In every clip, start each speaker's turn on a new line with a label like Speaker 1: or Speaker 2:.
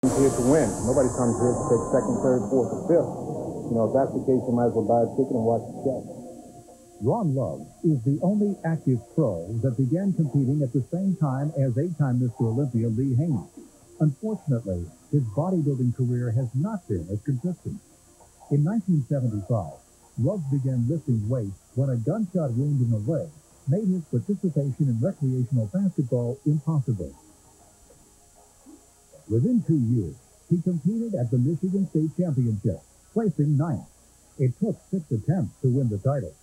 Speaker 1: Here to win. Nobody comes here to take second, third, fourth, or fifth. You know, if that's the case, you might as well buy a ticket and watch the show.
Speaker 2: Ron Love is the only active pro that began competing at the same time as eight-time Mr. Olympia Lee Haney. Unfortunately, his bodybuilding career has not been as consistent. In 1975, Love began lifting weights when a gunshot wound in the leg made his participation in recreational basketball impossible. Within 2 years, he competed at the Michigan State Championship, placing ninth. It took 6 attempts to win the title.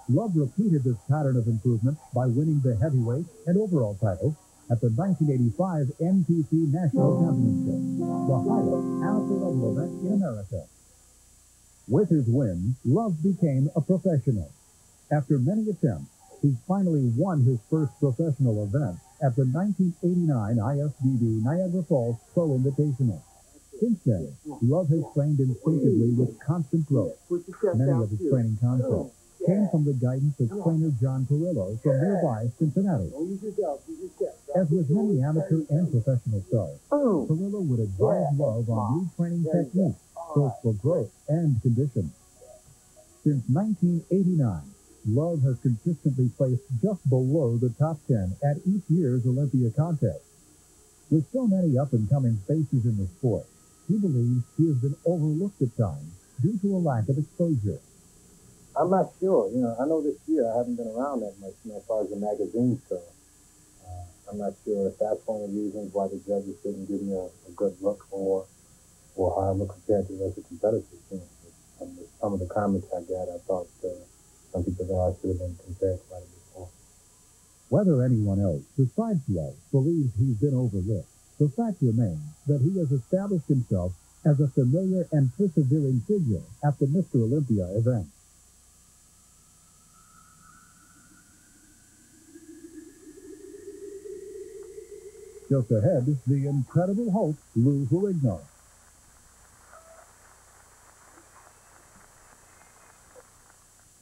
Speaker 2: Love repeated this pattern of improvement by winning the heavyweight and overall titles at the 1985 NPC National Championship, the highest amateur level event in America. With his win, Love became a professional. After many attempts, he finally won his first professional event at the 1989 IFBB Niagara Falls Pro Invitational. Since then, Love has trained instinctively with constant growth. Many of his training concepts came from the guidance of trainer John Parillo from nearby Cincinnati. As with many amateur and professional stars, Parillo would advise Love on new training techniques, both for growth and condition. Since 1989, Love has consistently placed just below the top 10 at each year's Olympia contest. With so many up-and-coming faces in the sport, he believes he has been overlooked at times due to a lack of exposure.
Speaker 1: I'm not sure. You know, I know this year I haven't been around that much, as far as the magazines go. I'm not sure if that's one of the reasons why the judges didn't give me a good look or how I look compared to the rest of the competitors. You know, some of the comments I got, I thought some people thought I should have been compared quite a bit more.
Speaker 2: Whether anyone else besides Love believes he's been overlooked, the fact remains that he has established himself as a familiar and persevering figure at the Mr. Olympia event. Just ahead, the incredible Hulk, Lou Ferrigno.